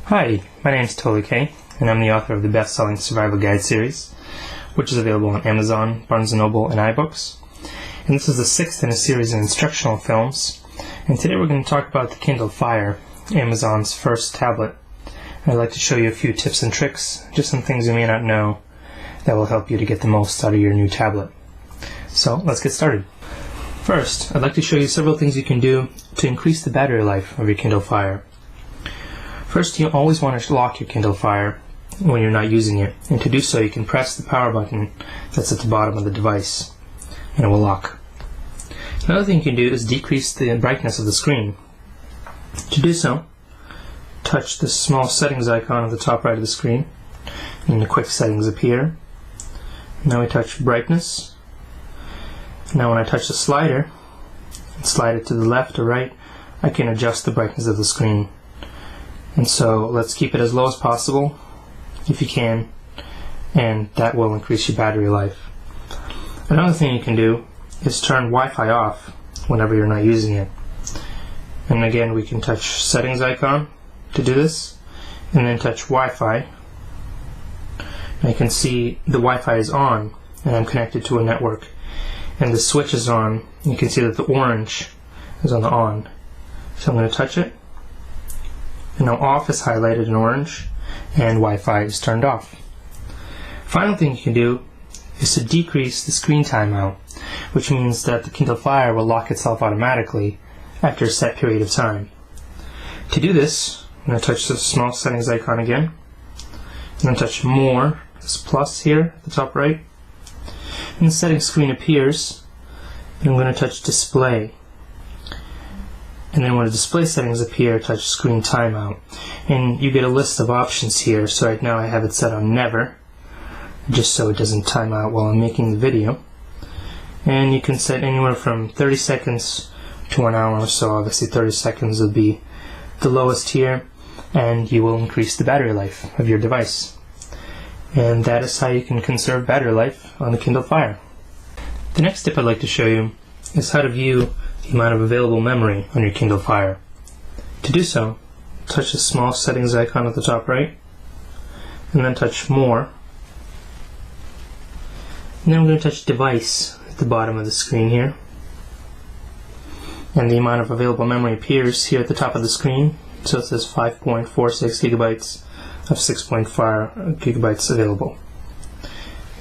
Hi, my name is Totally K, and I'm the author of the best-selling Survival Guide series, which is available on Amazon, Barnes & Noble, and iBooks. And this is the sixth in a series of instructional films. And today we're going to talk about the Kindle Fire, Amazon's first tablet. And I'd like to show you a few tips and tricks, just some things you may not know, that will help you to get the most out of your new tablet. So let's get started. First, I'd like to show you several things you can do to increase the battery life of your Kindle Fire. First, you always want to lock your Kindle Fire when you're not using it, and to do so you can press the power button that's at the bottom of the device, and it will lock. Another thing you can do is decrease the brightness of the screen. To do so, touch the small settings icon at the top right of the screen, and the quick settings appear. Now we touch brightness. Now when I touch the slider and slide it to the left or right, I can adjust the brightness of the screen. And so let's keep it as low as possible if you can, and that will increase your battery life. Another thing you can do is turn Wi-Fi off whenever you're not using it. And again, we can touch settings icon to do this, and then touch Wi-Fi. And you can see the Wi-Fi is on, and I'm connected to a network. And the switch is on. You can see that the orange is on the on. So I'm going to touch it. And now off is highlighted in orange, and Wi-Fi is turned off. Final thing you can do is to decrease the screen timeout, which means that the Kindle Fire will lock itself automatically after a set period of time. To do this, I'm going to touch the small settings icon again, and then touch More, this plus here at the top right, and the settings screen appears, and I'm going to touch Display. And then when the display settings appear, touch Screen Timeout. And you get a list of options here. So right now I have it set on Never, just so it doesn't time out while I'm making the video. And you can set anywhere from 30 seconds to 1 hour. So obviously 30 seconds would be the lowest here, and you will increase the battery life of your device. And that is how you can conserve battery life on the Kindle Fire. The next tip I'd like to show you is how to view the amount of available memory on your Kindle Fire. To do so, touch the small settings icon at the top right, and then touch More. And then I'm going to touch Device at the bottom of the screen here. And the amount of available memory appears here at the top of the screen. So it says 5.46 gigabytes of 6.5 gigabytes available.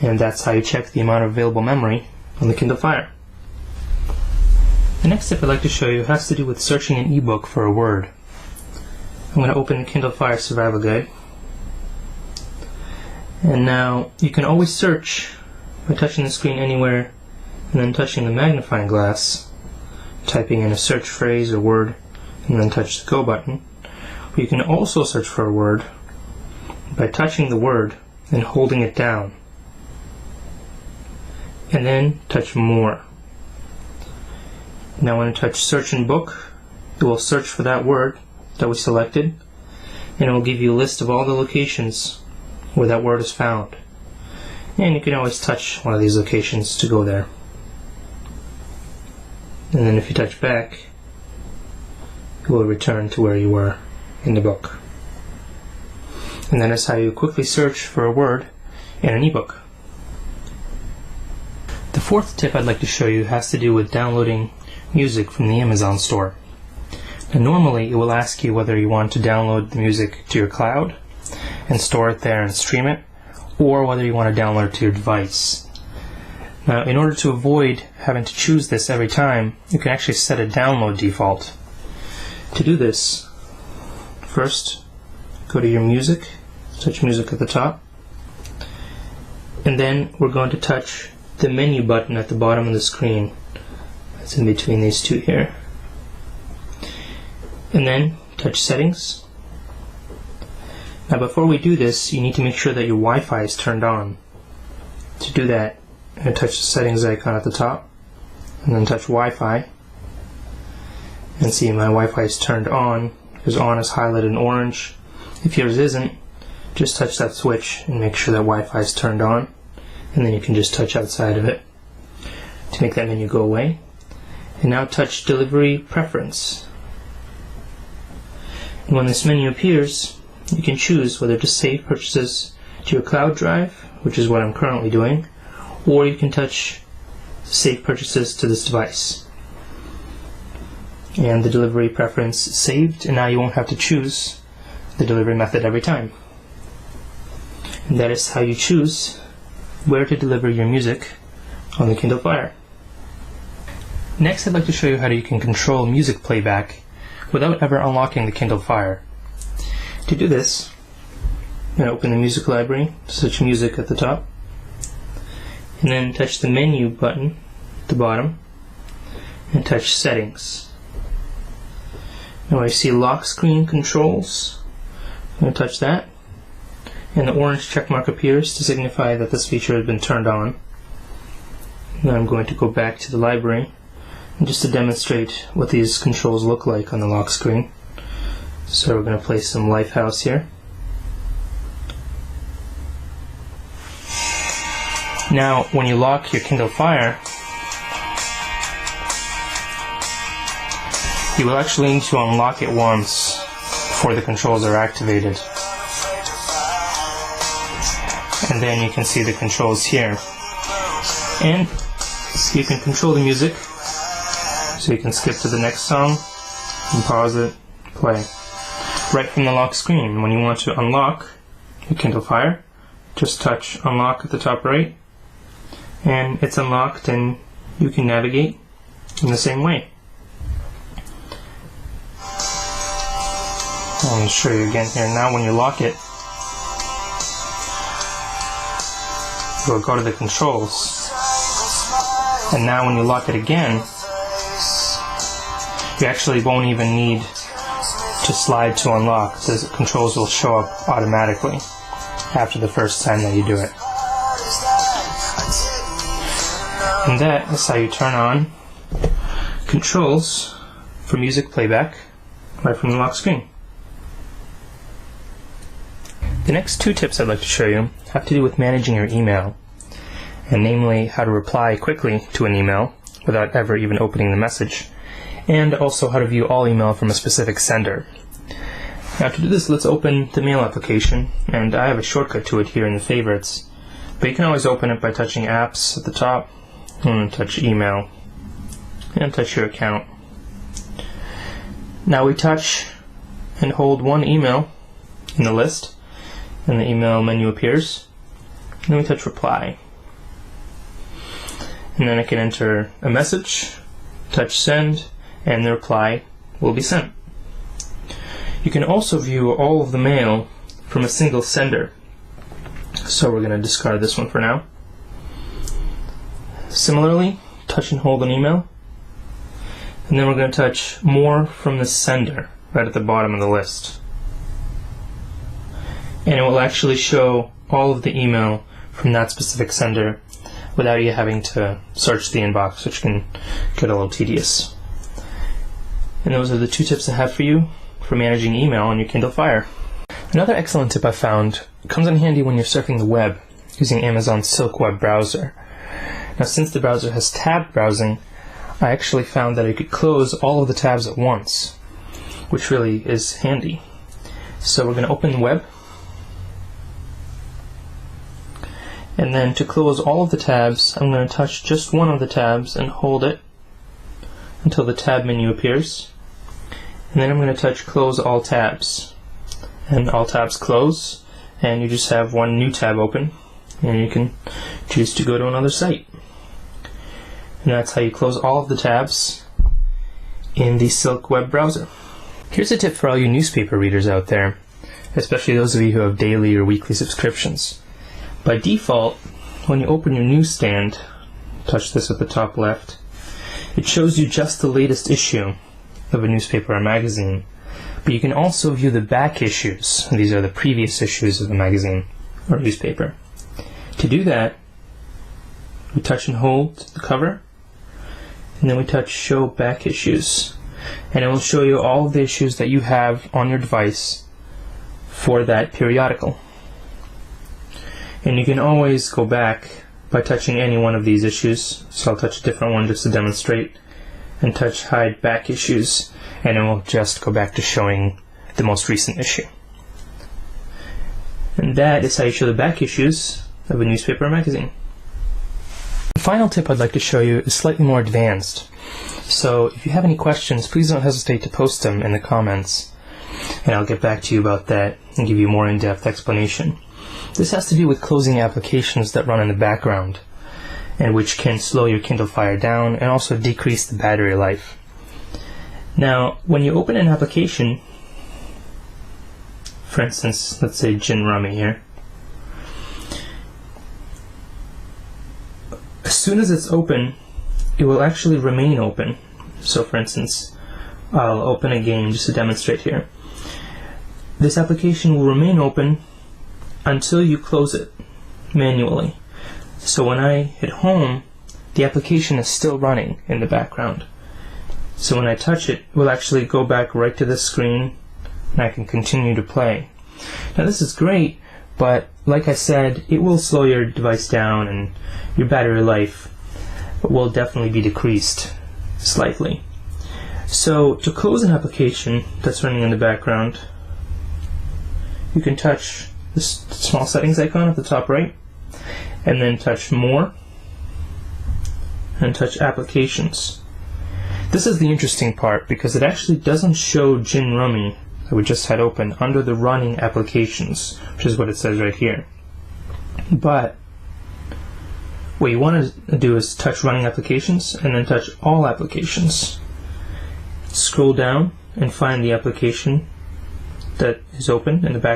And that's how you check the amount of available memory on the Kindle Fire. The next tip I'd like to show you has to do with searching an ebook for a word. I'm going to open the Kindle Fire Survival Guide. And now you can always search by touching the screen anywhere and then touching the magnifying glass, typing in a search phrase or word, and then touch the Go button. But you can also search for a word by touching the word and holding it down, and then touch More. Now when I touch Search in Book, it will search for that word that we selected, and it will give you a list of all the locations where that word is found. And you can always touch one of these locations to go there. And then if you touch back, it will return to where you were in the book. And that is how you quickly search for a word in an ebook. The fourth tip I'd like to show you has to do with downloading music from the Amazon store. Now normally it will ask you whether you want to download the music to your cloud and store it there and stream it, or whether you want to download it to your device. Now in order to avoid having to choose this every time, you can actually set a download default. To do this, first go to your music, touch music at the top, and then we're going to touch the menu button at the bottom of the screen. It's in between these two here. And then touch Settings. Now before we do this, you need to make sure that your Wi-Fi is turned on. To do that, I'm going to touch the settings icon at the top, and then touch Wi-Fi. And see, my Wi-Fi is turned on, because on is highlighted in orange. If yours isn't, just touch that switch and make sure that Wi-Fi is turned on, and then you can just touch outside of it to make that menu go away. And now touch Delivery Preference. And when this menu appears, you can choose whether to save purchases to your cloud drive, which is what I'm currently doing, or you can touch save purchases to this device. And the delivery preference saved, and now you won't have to choose the delivery method every time. And that is how you choose where to deliver your music on the Kindle Fire. Next, I'd like to show you how you can control music playback without ever unlocking the Kindle Fire. To do this, I'm going to open the music library, search music at the top, and then touch the menu button at the bottom, and touch settings. Now I see lock screen controls. I'm going to touch that, and the orange check mark appears to signify that this feature has been turned on. Now I'm going to go back to the library, and just to demonstrate what these controls look like on the lock screen. So we're going to play some Lifehouse here. Now when you lock your Kindle Fire, you will actually need to unlock it once before the controls are activated. And then you can see the controls here. And you can control the music, so you can skip to the next song, and pause it, play, right from the lock screen. When you want to unlock your Kindle Fire, just touch unlock at the top right, and it's unlocked and you can navigate in the same way. I'll show you again here. Now when you lock it, you'll go to the controls, and now when you lock it again, you actually won't even need to slide to unlock. The controls will show up automatically after the first time that you do it. And that is how you turn on controls for music playback right from the lock screen. The next two tips I'd like to show you have to do with managing your email, and namely how to reply quickly to an email without ever even opening the message, and also how to view all email from a specific sender. Now to do this, let's open the mail application, and I have a shortcut to it here in the favorites, but you can always open it by touching apps at the top, and touch email, and touch your account. Now we touch and hold one email in the list, and the email menu appears, and then we touch reply. And then I can enter a message, touch send, and the reply will be sent. You can also view all of the mail from a single sender. So we're going to discard this one for now. Similarly, touch and hold an email, and then we're going to touch more from the sender right at the bottom of the list. And it will actually show all of the email from that specific sender without you having to search the inbox, which can get a little tedious. And those are the two tips I have for you for managing email on your Kindle Fire. Another excellent tip I found comes in handy when you're surfing the web using Amazon's Silk web browser. Now, since the browser has tab browsing, I actually found that I could close all of the tabs at once, which really is handy. So we're going to open the web, and then to close all of the tabs, I'm going to touch just one of the tabs and hold it until the tab menu appears, and then I'm going to touch close all tabs, and all tabs close, and you just have one new tab open, and you can choose to go to another site. And that's how you close all of the tabs in the Silk web browser. Here's a tip for all you newspaper readers out there, especially those of you who have daily or weekly subscriptions. By default, when you open your newsstand, touch this at the top left, it shows you just the latest issue of a newspaper or magazine. But you can also view the back issues. These are the previous issues of the magazine or newspaper. To do that, we touch and hold the cover, and then we touch show back issues, and it will show you all of the issues that you have on your device for that periodical. And you can always go back by touching any one of these issues. So I'll touch a different one just to demonstrate, and touch hide back issues, and it will just go back to showing the most recent issue. And that is how you show the back issues of a newspaper or magazine. The final tip I'd like to show you is slightly more advanced. So if you have any questions, please don't hesitate to post them in the comments, and I'll get back to you about that and give you more in-depth explanation. This has to do with closing applications that run in the background, and which can slow your Kindle Fire down and also decrease the battery life. Now, when you open an application, for instance, let's say Gin Rummy here, as soon as it's open, it will actually remain open. So for instance, I'll open a game just to demonstrate here. This application will remain open until you close it manually. So when I hit home, the application is still running in the background. So when I touch it, it will actually go back right to the screen and I can continue to play. Now this is great, but like I said, it will slow your device down and your battery life will definitely be decreased slightly. So to close an application that's running in the background, you can touch this small settings icon at the top right, and then touch More, and touch Applications. This is the interesting part because it actually doesn't show Gin Rummy that we just had open under the running applications, which is what it says right here. But what you want to do is touch running applications and then touch all applications. Scroll down and find the application that is open in the background.